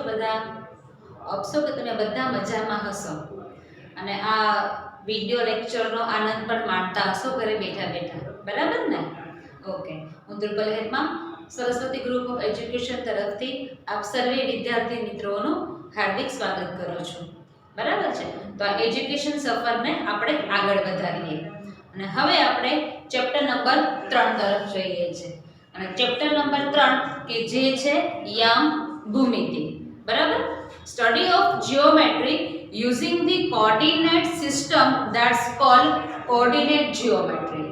બધા? આપશો કે તમે બધા મજામાં હશો અને આ વિડિયો લેક્ચરનો આનંદ પણ માણતા હશો ઘરે બેઠા બેઠા, બરાબર ને? ઓકે, હું દ્રુપલ હેતમા સરસ્વતી ગ્રુપ ઓફ એજ્યુકેશન તરફથી આપ સર્વે વિદ્યાર્થી મિત્રોનું હાર્દિક સ્વાગત કરું છું, બરાબર છે? તો આ એજ્યુકેશન સફરને આપણે આગળ વધારીએ અને હવે આપણે ચેપ્ટર નંબર 3 તરફ જઈએ છીએ અને ચેપ્ટર નંબર 3 કે જે છે યામ ભૂમિતિ, બરાબર? Study of geometry using the coordinate system that's cold coordinate geometry,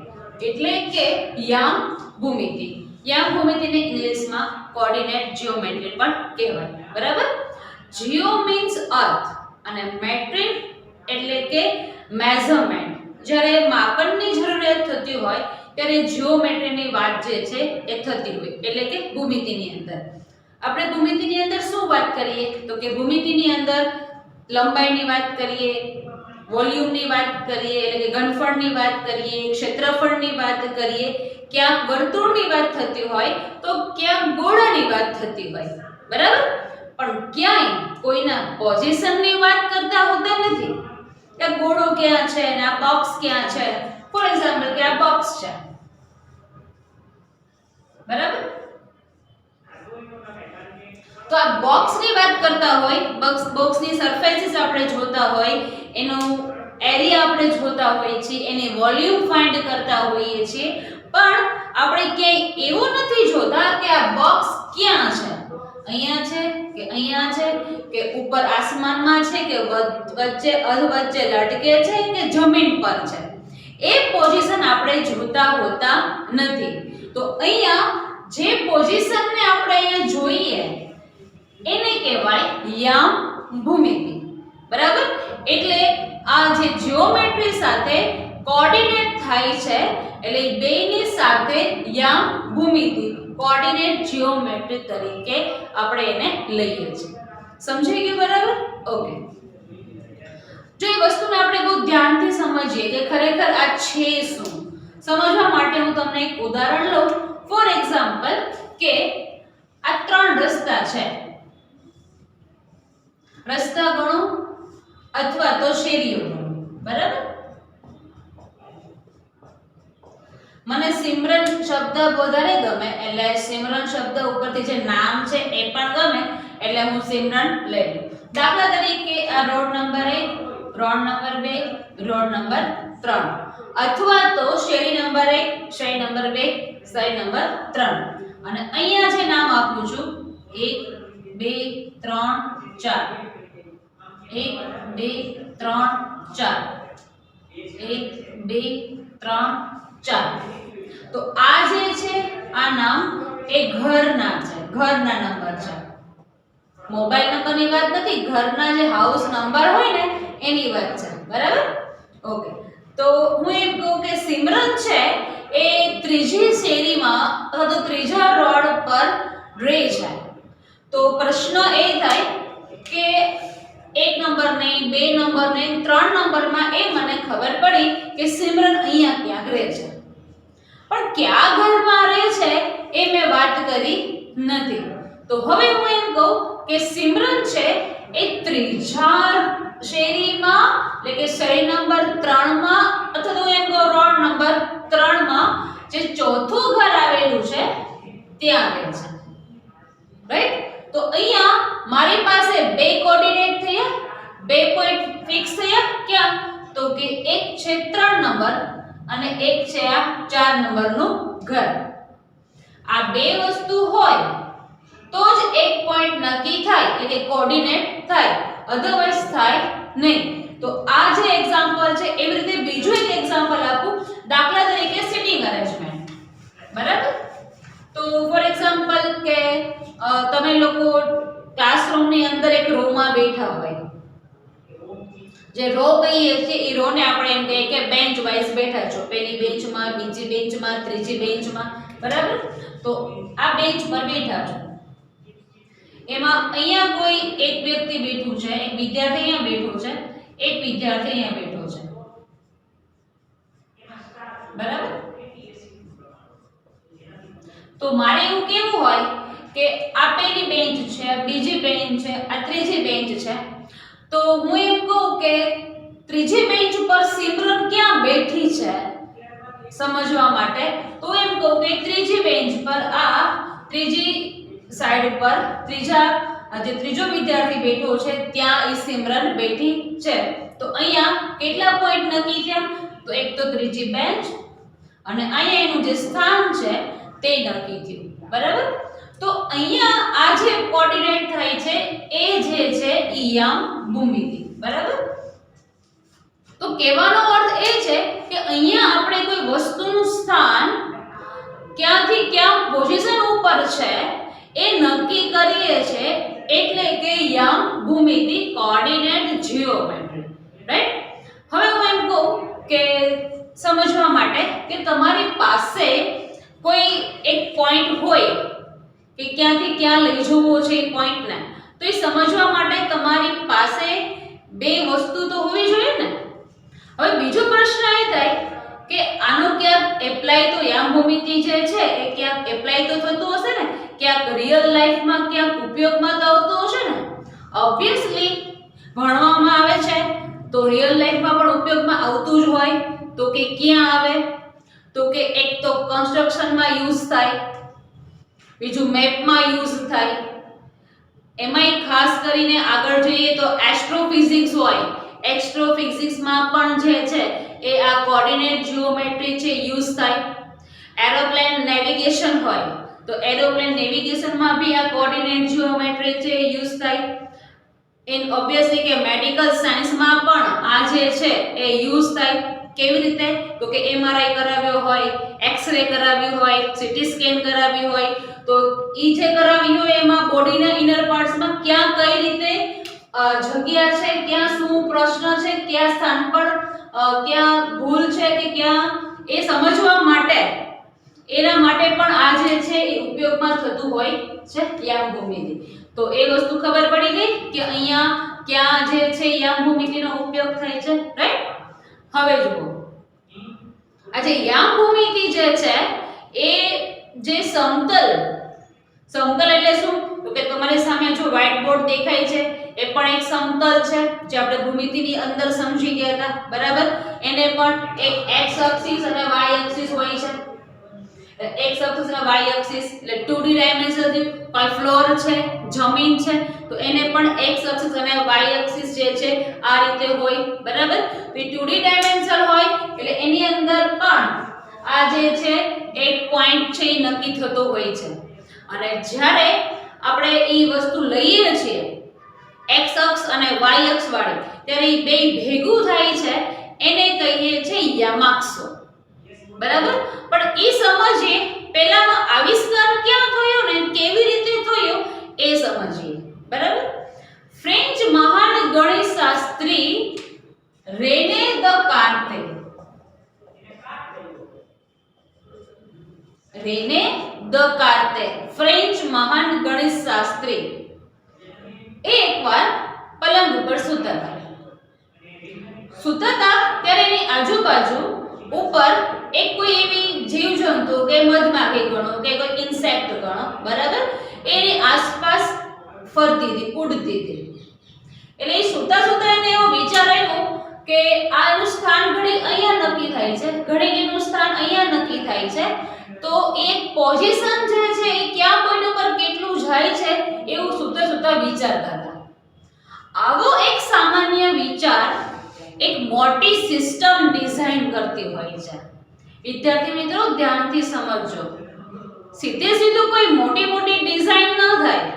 એટલે કે યામ ભૂમિતિ. યામ ભૂમિતિને ઇંગ્લિશમાં કોઓર્ડિનેટ જીઓમેટ્રી પણ કહેવાય, બરાબર? જીઓ મીન્સ અર્થ અને મેટ્રી એટલે કે મેઝરમેન્ટ. જ્યારે માપનની જરૂરિયાત થતી હોય ત્યારે જીઓમેટ્રીની વાત જે છે એ થતી હોય, એટલે કે ભૂમિતિની અંદર. આપણે ભૂમિતિની અંદર શું વાત કરીએ તો કે ભૂમિતિની અંદર લંબાઈની વાત કરીએ, વોલ્યુમની વાત કરીએ એટલે કે ઘનફળની વાત કરીએ, ક્ષેત્રફળની વાત કરીએ, ક્યાંક વર્તુળની વાત થતી હોય તો ક્યાંક ગોળાની વાત થતી હોય, બરાબર? પણ ક્યાંય કોઈના પોઝિશનની વાત કરતા હોતા નથી કે ગોળો ક્યાં છે અને આ બોક્સ ક્યાં છે. ફોર એક્ઝામ્પલ કે આ બોક્સ છે, બરાબર? તો આ બોક્સની વાત કરતા હોય, બોક્સની સરફેસીસ આપણે જોતા હોય, એનો એરિયા આપણે જોતા હોઈએ છીએ, એની વોલ્યુમ ફાઇન્ડ કરતા હોઈએ છીએ, પણ આપણે ક્યાંય એવું નથી જોતા કે આ બોક્સ ક્યાં છે, અહીંયા છે કે અહીંયા છે કે ઉપર આસમાનમાં છે કે વચ્ચે અધવચ્ચે લટકે છે કે જમીન પર છે. એ પોઝિશન આપણે જોતા હોતા નથી. તો અહીંયા જે પોઝિશનને આપણે અહીંયા જોઈએ એને કહેવાય યામ ભૂમિતિ, બરાબર? એટલે આ જે જીઓમેટ્રી સાથે કોઓર્ડિનેટ થાય છે એટલે બેની સાથે યામ ભૂમિતિ કોઓર્ડિનેટ જીઓમેટ્રી તરીકે આપણે એને લઈએ છીએ. સમજાઈ ગયું, બરાબર? ઓકે, જો એ વસ્તુને આપણે બહુ ધ્યાનથી સમજીએ કે ખરેખર આ છે શું, સમજવા માટે હું તમને એક ઉદાહરણ લઉં. ફોર એક્ઝામ્પલ કે આ 3 રસ્તા છે, રસ્તા ગણો અથવા તો શેરીઓ ગણો, બરાબર? મને સિમરન શબ્દ વધારે ગમે એટલે સિમરન શબ્દ ઉપરથી જે નામ છે એ પણ ગમે એટલે હું સિમરન લઈ લઉં. દાખલા તરીકે આ road number 1, road number 2, road number 3, અથવા તો શેરી નંબર 1, શેરી નંબર 2, શેરી નંબર 3. અને અહીંયા જે નામ આપું છું 1, 2, 3, 4, 1, 2, 3, 4, 1, 2, 3, 4. તો આ જે છે આ નામ એ ઘરના છે, ઘરના નંબર છે. મોબાઈલ નંબરની વાત નથી, ઘરના જે હાઉસ નંબર હોય ને એની વાત છે, બરાબર? ઓકે, તો હું એમ કહું કે સિમરન છે એ ત્રીજી શેરીમાં અથવા તો ત્રીજા રોડ પર રહે છે. તો પ્રશ્ન એ થાય કે 1 નંબર નહીં, 2 નંબર નહીં, 3 નંબરમાં એ મને ખબર પડી કે સિમરન અહીંયા ક્યાંક રહે છે, પણ કયા ઘરમાં રહે છે એ મેં વાત કરી નથી. તો હવે હું એમ કહું કે સિમરન છે એ ત્રીજા શેરીમાં એટલે કે શેરી નંબર 3 માં અથવા તો એમ કહું રોડ નંબર 3 માં જે ચોથું ઘર આવેલું છે ત્યાં રહે છે, રાઈટ? તો અહીંયા મારી પાસે બે કોઓર્ડિનેટ થયા, બે પોઈન્ટ ફિક્સ થયા. ક્યાં? તો કે એક છે 3 નંબર અને એક છે આ 4 નંબરનું ઘર. આ બે વસ્તુ હોય તો જ એક પોઈન્ટ નક્કી થાય એટલે કે કોઓર્ડિનેટ થાય, અધરવાઇઝ થાય નહીં. તો આ જે એક્ઝામ્પલ છે એવી રીતે બીજું એક એક્ઝામ્પલ આપું. દાખલા તરીકે સિટિંગ અરેન્જમેન્ટ, બરાબર? તો ફોર એક્ઝામ્પલ કે તમે લોકો ક્લાસરૂમની અંદર એક રોમાં બેઠા હોય, જે રો કહીએ છીએ એ રો ને આપણે એમ કહીએ કે બેન્ચ વાઇઝ બેઠા છો, પહેલી બેન્ચમાં, બીજી બેન્ચમાં, ત્રીજી બેન્ચમાં, બરાબર? તો આ બેન્ચ પર બેઠા છો, એમાં અહીંયા કોઈ એક વ્યક્તિ બેઠું છે, એક વિદ્યાર્થી અહીંયા બેઠો છે, એક વિદ્યાર્થી અહીંયા બેઠો છે, બરાબર? તો મારે એવું કેવું હોય કે આ પહેલી બેન્ચ છે, બીજી બેન્ચ છે, આ ત્રીજી બેન્ચ છે, તો હું એમ કહું કે ત્રીજી બેન્ચ પર સિમરન ક્યાં બેઠી છે સમજવા માટે, તો એમ કહું કે ત્રીજી બેન્ચ પર આ ત્રીજી સાઈડ પર ત્રીજો વિદ્યાર્થી બેઠો છે ત્યાં એ સિમરન બેઠી છે. તો અહીંયા કેટલા પોઈન્ટ નક્કી થયા? તો એક તો ત્રીજી બેન્ચ અને અહીંયા એનું જે સ્થાન છે તે નક્કી થયું. બરાબર? તો અહીંયા આ જે કોઓર્ડિનેટ થાય છે એ જે છે ઈ યામ ભૂમિતિ. બરાબર? તો કહેવાનો અર્થ એ છે કે અહીંયા આપણે કોઈ વસ્તુનું સ્થાન ક્યાંથી ક્યાં પોઝિશન ઉપર છે એ નક્કી કરીએ છે, એટલે કે યામ ભૂમિતિ, કોઓર્ડિનેટ જીઓમેટ્રી. રાઈટ? હવે હું એમ કહું કે સમજવા માટે કે તમારી પાસે કોઈ એક પોઈન્ટ હોય કે ક્યાંથી ક્યાં લઈ જવો છે એ પોઈન્ટને, તો એ સમજવા માટે તમારી પાસે બે વસ્તુ તો હોવી જોઈએ ને. હવે બીજો પ્રશ્ન એ થાય કે આનો ક્યાંક એપ્લાય તો યામ ભૂમિતિ જે છે એ ક્યાંક એપ્લાય તો થતું હશે ને, ક્યાંક રિયલ લાઈફમાં ક્યાંક ઉપયોગમાં તો આવતું હશે ને. ઓબ્વિયસલી ભણવામાં આવે છે તો રિયલ લાઈફમાં પણ ઉપયોગમાં આવતું જ હોય. તો કે ક્યાં આવે? તો કે એક તો કન્સ્ટ્રક્શનમાં યુઝ થાય, બીજું મેપમાં યુઝ થાય. એમાંય ખાસ કરીને આગળ જઈએ તો એસ્ટ્રોફિઝિક્સ હોય, એસ્ટ્રોફિઝિક્સમાં પણ જે છે એ આ કોઓર્ડિનેટ જીઓમેટ્રી છે યુઝ થાય. એરોપ્લેન નેવિગેશન હોય તો એરોપ્લેન નેવિગેશનમાં બી આ કોઓર્ડિનેટ જીઓમેટ્રી છે યુઝ થાય. ઇન ઓબ્વિયસલી કે મેડિકલ સાયન્સમાં પણ આ જે છે એ યુઝ થાય. કેવી રીતે? તો કે એમઆરઆઈ કરાવ્યો હોય, એક્સરે કરાવ્યું હોય, સીટી સ્કેન કરાવ્યું હોય, તો ઈ જે કરાવ્યું હોય એમાં બોડીના ઇનર પાર્ટ્સમાં ક્યાં કઈ રીતે જગ્યા છે, ક્યાં શું પ્રશ્ન છે, ક્યાં સ્થાન પર ક્યાં ભૂલ છે કે ક્યાં, એ સમજવા માટે એના માટે પણ આ જે છે એ ઉપયોગમાં થતું હોય છે યામ ભૂમિતિ. તો એ વસ્તુ ખબર પડી ગઈ કે અહીંયા ક્યાં જે છે યામ ભૂમિતિનો ઉપયોગ થાય છે. રાઈટ? હવે જુઓ, આ જે યામ ભૂમિતિ જે છે એ જે સમતલ એટલે શું? તો કે તમારી સામે જો વ્હાઇટ બોર્ડ દેખાય છે એ પણ એક સમતલ છે જે આપણે ભૂમિતિની અંદર સમજી ગયા હતા. બરાબર? એને પણ એક x એક્સિસ અને y એક્સિસ હોય છે. x એક્સિસ અને y એક્સિસ એટલે 2D ડાયમેન્શન કોઈ ફ્લોર છે, જમીન છે, તો એને પણ x એક્સિસ અને y એક્સિસ જે છે આ રીતે હોય. બરાબર? તો 2D ડાયમેન્શન હોય એટલે એની અંદર પણ આ જે છે એક પોઈન્ટ છે એ નક્કી થતો હોય છે. અને જ્યારે આપણે એ વસ્તુ લઈએ છીએ x અક્ષ અને y અક્ષ વાળી, ત્યારે એ બે ભેગું થાય છે, એને કહીએ છે યામાક્ષો. બરાબર? પણ એ સમજીએ પહેલાનો આવિષ્કાર ક્યાં થયો ને કેવી રીતે થયો એ સમજીએ. બરાબર? ફ્રેન્ચ મહાન ગણિતશાસ્ત્રી રેને દકાર્તે ફ્રેન્ચ મહાન ગણિતશાસ્ત્રી એકવાર પલંગ ઉપર સૂતા હતા ત્યારે એની આજુબાજુ ઉપર એક કોઈ એવી જીવજંતુ કે મધમાખી ગણો કે કોઈ ઇન્સેક્ટ ગણો, બરાબર, એની આસપાસ ફરતી હતી, ઉડતી હતી. એટલે એ સૂતા એને એવો વિચાર આવ્યો કે આનું સ્થાન ઘડી અહીંયા નક્કી થાય છે, ઘડી એનું સ્થાન અહીંયા નક્કી થાય છે, તો એક પોઝિશન જે છે એ કયા પોઈન્ટ ઉપર કેટલું જાય છે એવું સૂતા વિચારતા હતા. આવો એક સામાન્ય વિચાર એક મોટી સિસ્ટમ ડિઝાઇન કરતી હોય છે. વિદ્યાર્થી મિત્રો ધ્યાનથી સમજજો, સીધું કોઈ મોટી ડિઝાઇન ન થાય,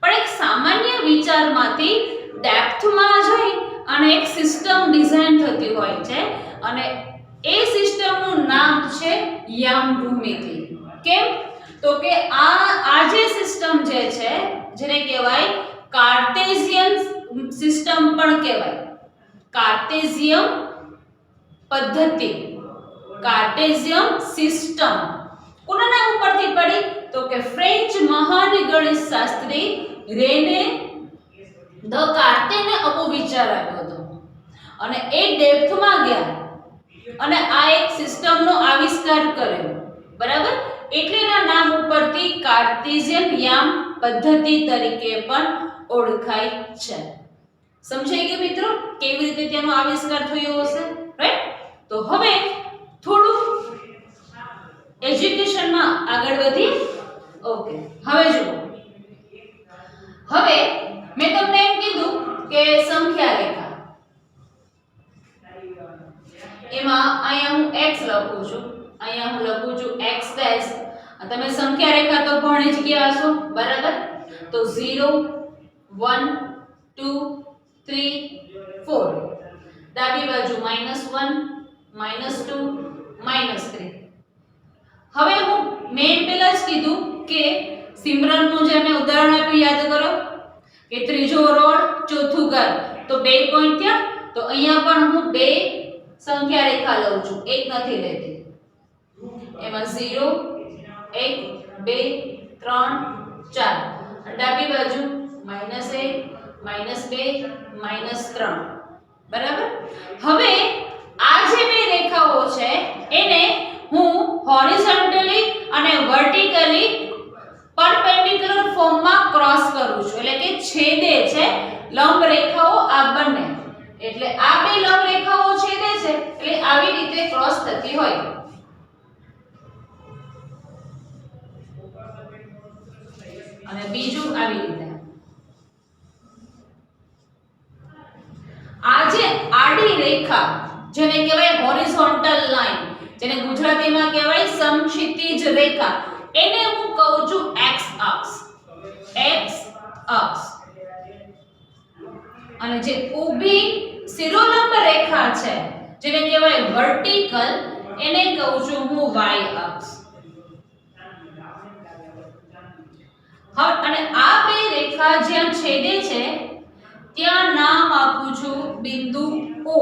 પણ એક સામાન્ય વિચારમાંથી ડેપ્થમાં જઈ અને એક સિસ્ટમ ડિઝાઇન થતી હોય છે, અને એ સિસ્ટમનું નામ છે યામ ભૂમિતિ. કેમ? તો કે આ જે સિસ્ટમ જે છે જેને કહેવાય કાર્ટેશિયન સિસ્ટમ પણ કહેવાય. કાર્ટેશિયન પદ્ધતિ, કાર્ટેશિયન સિસ્ટમ કોના નામ ઉપરથી પડી? તો કે ફ્રેન્ચ મહાન ગણિતશાસ્ત્રી રેને દકાર્તેને આવો વિચાર આવ્યો હતો, અને એ ડેપ્થમાં ગયા અને આ એક સિસ્ટમનો આવિષ્કાર કર્યો. બરાબર, એટલે એના નામ ઉપરથી કાર્ટેશિયન યામ પદ્ધતિ તરીકે પણ ઓળખાય છે. સમજાઈ ગયું મિત્રો કેવી રીતે તેનો આવિષ્કાર થયો હશે, રાઈટ? તો હવે થોડું એજ્યુકેશનમાં આગળ વધી. ઓકે, હવે જુઓ, હવે મેં તમને એમ કીધું કે સંખ્યા રેખા, એમાં અહીંયા હું x લખું છું, અહીંયા હું લખું છું x ડેશ. તમે સંખ્યા રેખા તો ભણી જ ગયા હશો, બરાબર? તો 0 1 2 3 4, ડાબી બાજુ -1 -2 -3. હવે હું મેં પહેલા જ કીધું કે સિમરનનું જે મેં ઉદાહરણ આપ્યું યાદ કરો કે ત્રીજો રોડ ચોથું ઘર, તો 2 પોઈન્ટ થયા. તો અહીંયા પણ હું 2 સંખ્યા રેખા લઉં છું, એક નથી લેતી. એમાં 0 1 2 3 4, ડાબી બાજુ -1 -2 -3, બરાબર? હવે આ જે બે રેખાઓ છે એને હું હોરિઝોન્ટલી અને વર્ટિકલી પરપેન્ડિક્યુલર ફોર્મમાં ક્રોસ કરું છું, એટલે કે છેદે છે લંબ રેખાઓ આ બંને. એટલે આ બે લંબ રેખાઓ છેદે છે એટલે આવી રીતે ક્રોસ થતી હોય. અને બીજું આવી રીતે. આ જે આડી રેખા જેને કહેવાય હોરિઝોન્ટલ લાઈન, જેને ગુજરાતીમાં કહેવાય સમક્ષિતિજ રેખા, એને હું કહું છું x અક્ષ. x અક્ષ. અને જે ઊભી શિરોલંબ રેખા છે જેને કહેવાય વર્ટિકલ, એને કહું છું હું y અક્ષ. હવે અને આ બે રેખા જ્યાં છેદે છે ત્યાં નામ આપું છું બિંદુ O,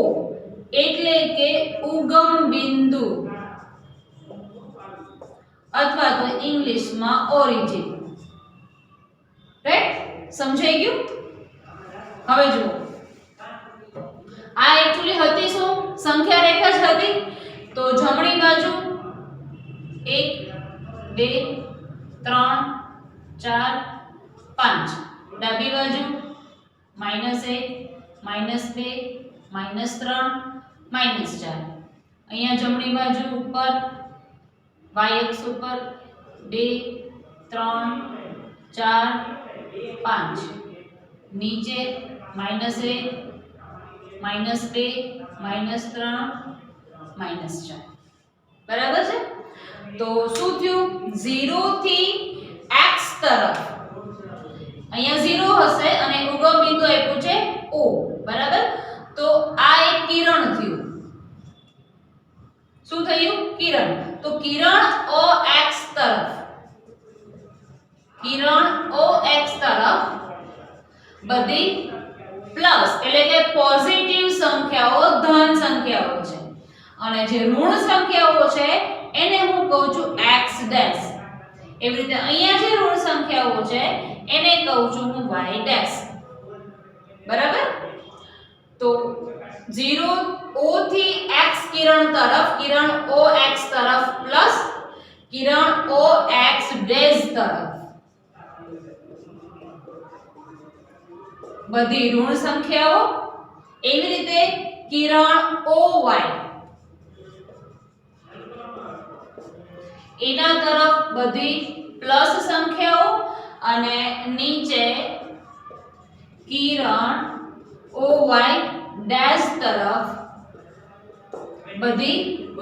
એટલે કે ઉગમ બિંદુ, અથવા તો ઇંગ્લિશમાં ઓરિજિન. રાઈટ? સમજાઈ ગયું? હવે જુઓ, આ એક્ચ્યુઅલી હતી શું? સંખ્યા રેખા જ હતી. તો જમણી બાજુ 1 2 3 4 5, ડાબી બાજુ -1 -2 -3 -4. અહીંયા જમણી બાજુ ઉપર y અક્ષ ઉપર 2 3 4 5, નીચે -1 -2 -3 -4. બરાબર છે? તો શું થયું? 0 થી x તરફ અહીંયા 0 હશે અને ઉગમ બિંદુ આપ્યું છે O, બરાબર? તો આ એક કિરણ થયું. શું થયું? કિરણ. તો કિરણ OX તરફ, કિરણ OX તરફ બધી પ્લસ એટલે કે પોઝિટિવ સંખ્યાઓ, ધન સંખ્યાઓ છે. અને જે ઋણ સંખ્યાઓ છે એને હું કહું છું x ડેશ. એવી રીતે અહીંયા જે ઋણ સંખ્યાઓ છે એને કહું છું હું y ડેશ. બરાબર? તો 0 O થી x કિરણ તરફ, કિરણ OX તરફ પ્લસ કિરણ OX ડેશ તરફ બધી ઋણ સંખ્યાઓ. એવી રીતે કિરણ OY એના તરફ બધી પ્લસ સંખ્યાઓ, અને નીચે કિરણ OY ડેશ તરફ બધી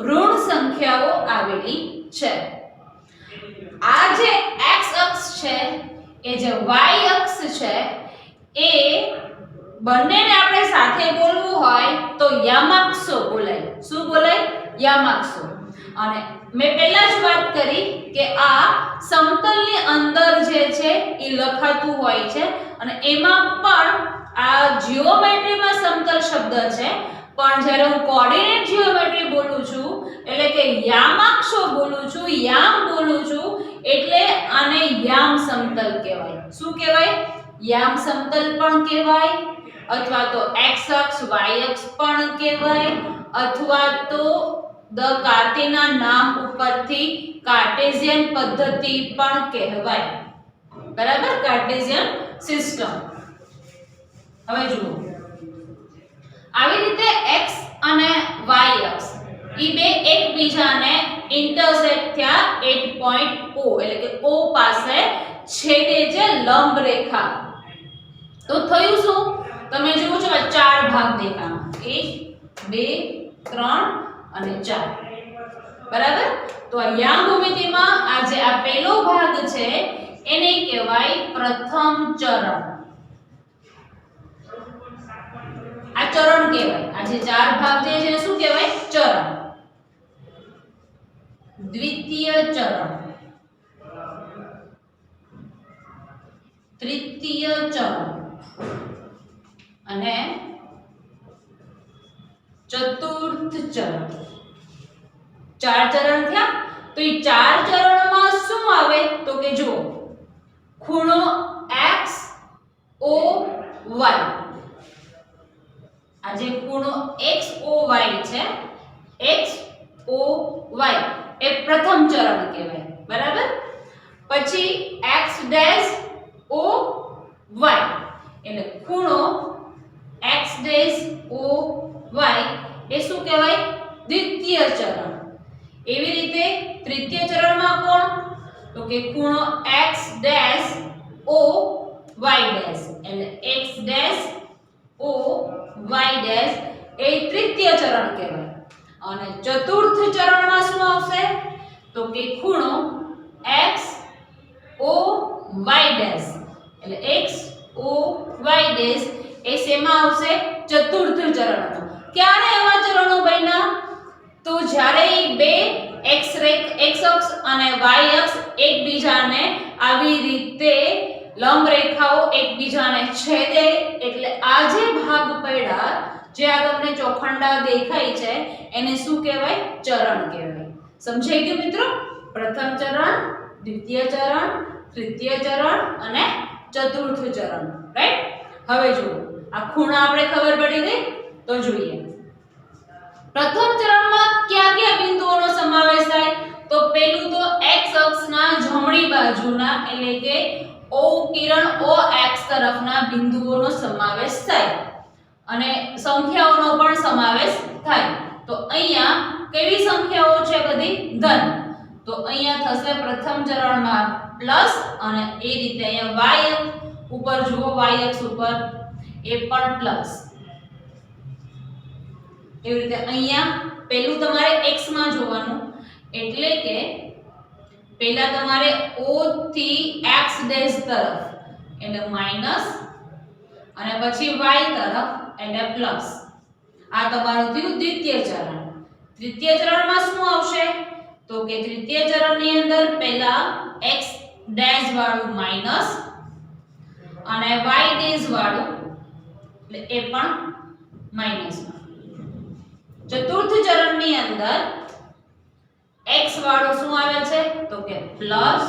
ઋણ સંખ્યાઓ આવેલી છે. આ જે x અક્ષ છે એ જે y અક્ષ છે એ બંનેને આપણે સાથે બોલવું હોય તો યામાક્ષો બોલાય. શું બોલાય? યામાક્ષો. અને મેં પહેલા જ વાત કરી કે આ સમતલની અંદર જે છે એ લખાતું હોય છે, અને એમાં પણ આ જીઓમેટ્રીમાં સમતલ શબ્દ છે, પણ જ્યારે હું કોઓર્ડિનેટ જીઓમેટ્રી બોલું છું એટલે કે યામાક્ષો બોલું છું, યામ બોલું છું, એટલે આને યામ સમતલ કહેવાય. શું કહેવાય? યામ સમતલ પણ કહેવાય, અથવા તો x અક્ષ y અક્ષ પણ કહેવાય, અથવા તો ધ કાર્તીના નામ ઉપરથી કાર્ટેશિયન પદ્ધતિ પણ કહેવાય. બરાબર, કાર્ટેશિયન સિસ્ટમ. હવે જુઓ, આવી રીતે x અને y અક્ષ ઈ બે એકબીજાને ઇન્ટરસેક્ટ થયા 8 પોઈન્ટ O એટલે કે O પાસે છેદે છે લંબ રેખા. તો થયું શું? તમે જુઓ છો આ ચાર ભાગ દેખાય, 1 2 3 અને 4. બરાબર, તો આ યામ ભૂમિતિમાં આ જે આ પહેલો ભાગ છે એને કહેવાય પ્રથમ ચરણ. આ ચરણ કહેવાય. આ જે ચાર ભાગ જે છે શું કહેવાય? ચરણ. દ્વિતીય ચરણ, તૃતીય ચરણ અને ચતુર્થ ચરણ. ચાર ચરણ થયા. તો એ ચાર ચરણમાં શું આવે? તો કે જુઓ, ખૂણો x o y. આ જે ખૂણો x o y છે, x o y એ પ્રથમ ચરણ કહેવાય. બરાબર, પછી x ડેશ o y એટલે ખૂણો x ડેશ o y એ શું કહેવાય? દ્વિતીય ચરણ. એવી રીતે તૃતીય ચરણમાં કોણ? તો કે ખૂણો x dash o y dash એટલે x dash o y dash એ તૃતીય ચરણ કહેવાય. અને ચતુર્થ ચરણમાં શું આવશે? તો કે ખૂણો x o y ડેશ એટલે x o y ડેશ એ શેમાં આવશે? ચતુર્થ ચરણમાં. ક્યારે એવા ચરણો બન્યા? તો જ્યારે બે x અક્ષ અને y અક્ષ એકબીજાને આવી રીતે લંબ રેખાઓ એકબીજાને છેદે એટલે આ જે ભાગ પડ્યા, જે આ તમને ચોખંડા દેખાય છે, એને શું કહેવાય? ચરણ કહેવાય. સમજાઈ ગયું મિત્રો? પ્રથમ ચરણ, દ્વિતીય ચરણ, તૃતીય ચરણ અને ચતુર્થ ચરણ. રાઈટ? હવે જુઓ, આ ખૂણા આપણે ખબર પડી ગઈ. તો જોઈએ, પ્રથમ ચરણમાં કયા કયા બિંદુઓનો સમાવેશ થાય? તો પહેલું તો x અક્ષના જમણી બાજુના એટલે કે O કિરણ O x તરફના બિંદુઓનો સમાવેશ થાય અને સંખ્યાઓનો પણ સમાવેશ થાય. તો અહીંયા કેવી સંખ્યાઓ છે? બધી ધન. તો અહીંયા થશે પ્રથમ ચરણમાં પ્લસ અને એ રીતે અહીંયા y ઉપર જુઓ, y અક્ષ ઉપર એ પણ પ્લસ. એવી રીતે અહીંયા પહેલું તમારે x માં જોવાનું એટલે કે પહેલા તમારે O થી x ડેશ તરફ એટલે માઈનસ અને પછી y તરફ એટલે પ્લસ. આ તમારું થયું દ્વિતીય ચરણ. તૃતીય ચરણમાં શું આવશે? તો કે તૃતીય ચરણની અંદર પહેલા x ડેશ વાળું માઈનસ અને y ડેશ વાળું એટલે એ પણ માઈનસ. ચતુર્થ ચરણની અંદર x વાળું શું આવે છે? તો કે પ્લસ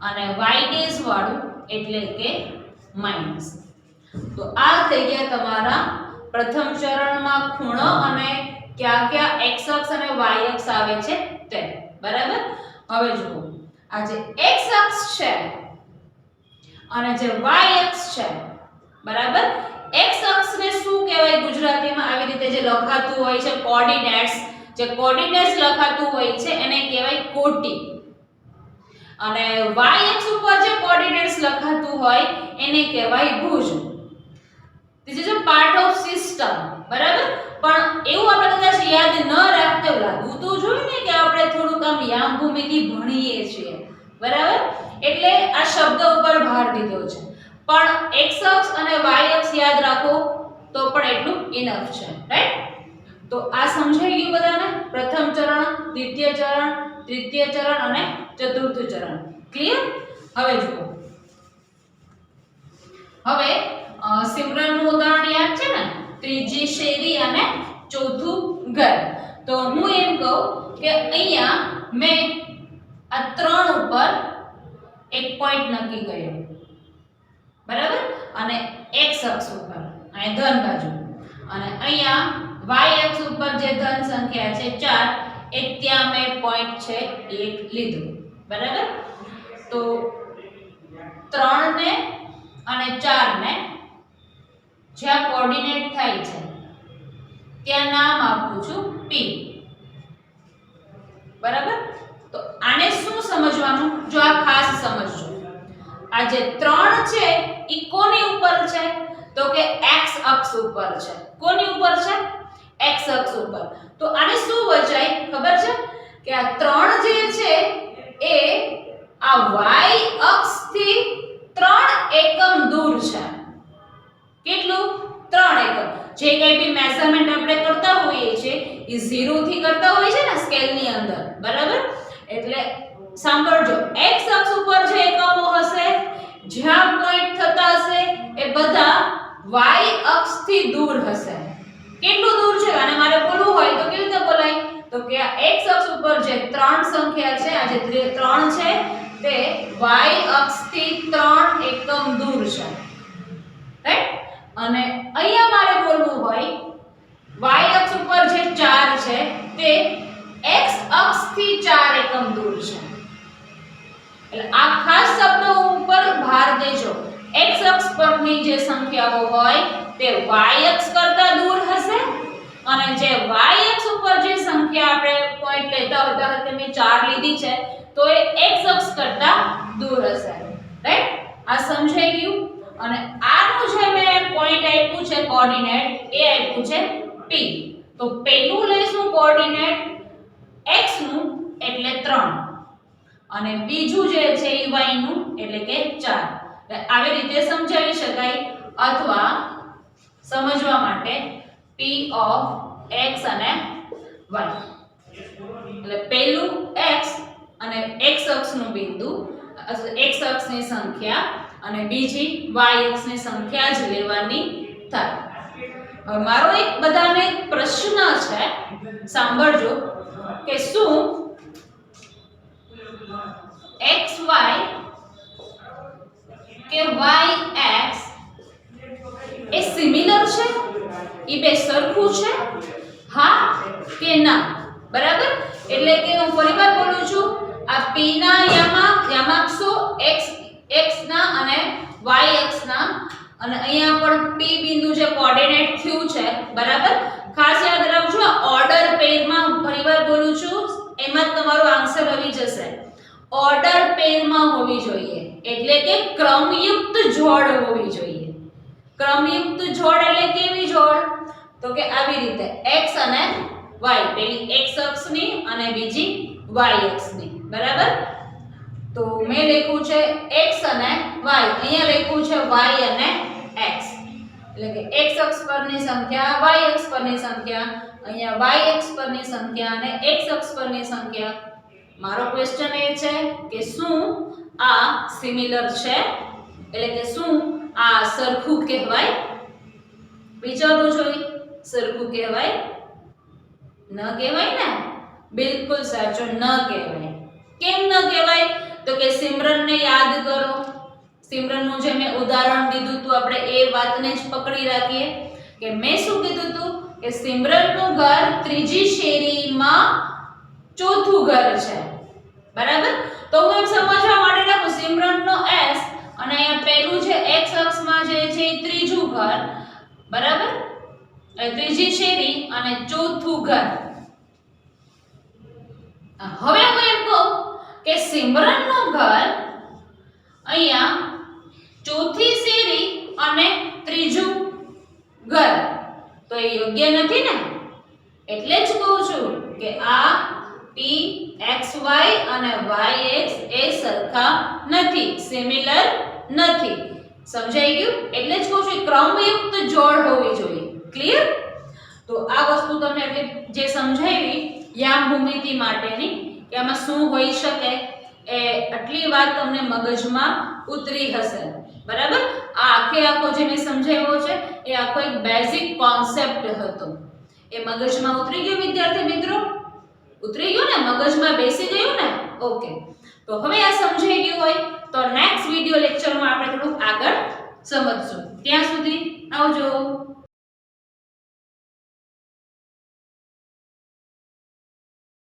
અને y ડેશ વાળું એટલે કે માઈનસ. તો આ થઈ ગયા તમારા પ્રથમ ચરણમાં ખૂણો અને કયા કયા x અક્ષ અને y અક્ષ આવે છે તે. બરાબર, હવે જુઓ, આ જે x અક્ષ છે અને જે y અક્ષ છે, બરાબર, x અક્ષને શું કહેવાય ગુજરાતીમાં? આવી રીતે જે લખાતું હોય છે કોઓર્ડિનેટ્સ, જે કોઓર્ડિનેટ્સ લખાતું હોય છે એને કહેવાય કોટી. અને y અક્ષ ઉપર જે કોઓર્ડિનેટ્સ લખાતું હોય એને કહેવાય Bhuj. This is a part of system. બરાબર, પણ એવું આપણે કદાચ યાદ ન રાખતા લાગવું તો જોઈએ ને કે આપણે થોડુંક આમ યામ ભૂમિતિ ભણીએ છીએ. બરાબર, એટલે આ શબ્દ ઉપર ભાર દીધો છે. પણ x અક્ષ અને y અક્ષ યાદ રાખો તો પણ એટલું ઇનફ છે. રાઈટ? તો આ સમજાઈ ગયું બધાને? પ્રથમ ચરણ, દ્વિતીય ચરણ, તૃતીય ચરણ અને ચતુર્થ ચરણ. ક્લિયર? હવે જુઓ, હવે સિમરનનું ઉદાહરણ યાદ છે ને? ત્રીજી શેરી અને ચોથું ઘર. તો હું એમ કહું કે અહીંયા મેં આ ત્રણ ઉપર એક પોઈન્ટ નક્કી કર્યો. બરાબર, અને x અક્ષ ઉપર અહીં ધન બાજુ અને અહીંયા y અક્ષ ઉપર જે ધન સંખ્યા છે 4 એ ત્યાં મેં પોઈન્ટ છે 1 લીધું, બરાબર. તો 3 ને અને 4 ને જ્યાં કોઓર્ડિનેટ થાય છે ત્યાં નામ આપું છું P, બરાબર. તો આને શું સમજવાનું, જો આ ખાસ સમજજો. આ જે 3 છે ઈ કોની ઉપર છે, તો કે x અક્ષ ઉપર છે. કોની ઉપર છે, x અક્ષ ઉપર. તો આને શું વચાય ખબર છે કે આ 3 જે છે એ આ y અક્ષથી 3 એકમ દૂર છે. કેટલું, 3 એકમ. જે કંઈ બી મેઝરમેન્ટ આપણે કરતા હોઈએ છીએ એ 0 થી કરતા હોઈએ છે ને સ્કેલની અંદર, બરાબર. એટલે સાંભળજો, x અક્ષ ઉપર જે એકમો હશે જ્યાં પોઈન્ટ થતા હશે એ બધા y અક્ષથી દૂર હશે. કેટલું દૂર છે, અને મારે બોલવું હોય તો કેવી રીતે બોલાય, તો કે આ x અક્ષ ઉપર જે 3 સંખ્યા છે, આ જે 3 છે તે y અક્ષથી 3 એકમ દૂર છે, રાઈટ. અને અહીંયા મારે બોલવું હોય y અક્ષ ઉપર જે 4 છે તે x અક્ષથી 4 એકમ દૂર છે. એટલે આ ખાસ શબ્દ ઉપર ભાર દેજો. x અક્ષ પરની જે સંખ્યાઓ હોય તે y અક્ષ કરતા દૂર હશે, અને જે y અક્ષ ઉપર જે સંખ્યા આપણે પોઈન્ટ લેતા હોય, ધારો કે મેં 4 લીધી છે તો એ x અક્ષ કરતા દૂર હશે, રાઈટ. આ સમજાઈ ગયું. અને આનું જે મેં પોઈન્ટ આપ્યું છે કોઓર્ડિનેટ, એ આપ્યું છે P. તો પેલું લઈશું કોઓર્ડિનેટ x નું એટલે 3, અને બીજું જે છે y નું એટલે કે 4. આવી રીતે સમજાવી શકાય, અથવા સમજવા માટે P of x અને y. એટલે પહેલું x અને x અક્ષનું બિંદુ, x અક્ષની સંખ્યા, અને બીજી y અક્ષની સંખ્યા જ લેવાની થાય. હવે મારો એક બધાને પ્રશ્ન છે, સાંભળજો, કે શું xy કે yx એ સિમિલર છે, એ બે સરખું છે, હા કે ના, બરાબર. એટલે કે હું ફરીવાર બોલું છું, આ p ના યામાક્ષો x ના અને y અક્ષ ના, અને અહીંયા પણ p બિંદુ જે કોઓર્ડિનેટ થયું છે, બરાબર. ખાસ યાદ રાખજો, ઓર્ડર પેરમાં ફરીવાર બોલું છું, એમાં તમારો આન્સર આવી જશે. ઓર્ડર પેરમાં હોવી જોઈએ, એટલે કે ક્રમયુક્ત જોડ હોવી જોઈએ. ક્રમયુક્ત જોડ એટલે કેવી જોડ, તો કે આવી રીતે x અને y, પેલી x અક્ષની અને બીજી y અક્ષની, બરાબર. તો મેં લખ્યું છે x અને y, અહીંયા લખ્યું છે y અને x. એટલે કે x અક્ષ પરની સંખ્યા, y અક્ષ પરની સંખ્યા, અહીંયા y અક્ષ પરની સંખ્યા અને x અક્ષ પરની સંખ્યા. મારો ક્વેશ્ચન એ છે કે શું આ સિમિલર છે, એટલે કે શું આ સરખું કહેવાય. વિચારવું જોઈએ, સરખું કહેવાય, ન કહેવાય ને. બિલકુલ સાચો, ન કહેવાય. કેમ ન કહેવાય, તો કે સિમરનને યાદ કરો. સિમરનનું જે મેં ઉદાહરણ દીધું હતું, આપણે એ વાતને જ પકડી રાખીએ કે મેં શું કીધું હતું કે સિમરનનું ઘર ત્રીજી શેરીમાં ચોથું ઘર છે, બરાબર. તો હું એમ સમજવા માટે લખું સિમરનનો s, અને અહીંયા પહેલું છે x અક્ષમાં જે છે એ ત્રીજું ઘર, બરાબર, ત્રીજી શેરી અને ચોથું ઘર. હવે હું એમ કહું કે સિમરનનું ઘર અહીંયા ચોથી શેરી અને ત્રીજું ઘર, તો એ યોગ્ય નથી ને. એટલે જ કહું છું કે આ p xy અને yx એ સરખા નથી, સિમિલર નથી. સમજાઈ ગયું. એટલે જ કહું છું ક્રમયુક્ત જોડ હોવી જોઈએ. ક્લિયર. તો આ વસ્તુ તમને એટલે જે સમજાવી યામ ભૂમિતિ માટેની, કે આમાં શું હોઈ શકે, એ આટલી વાત તમને મગજમાં ઉતરી હશે, બરાબર. આ આખો જે મેં સમજાવ્યો છે એ આખો એક બેઝિક કોન્સેપ્ટ હતો, એ મગજમાં ઉતરી ગયો વિદ્યાર્થી મિત્રો. ઉતરી ગયું ને, મગજમાં બેસી ગયું ને. ઓકે. તો હવે આ સમજાઈ ગયું હોય તો નેક્સ્ટ વિડિયો લેક્ચરમાં આપણે થોડું આગળ સમજશું. ત્યાં સુધી આવજો.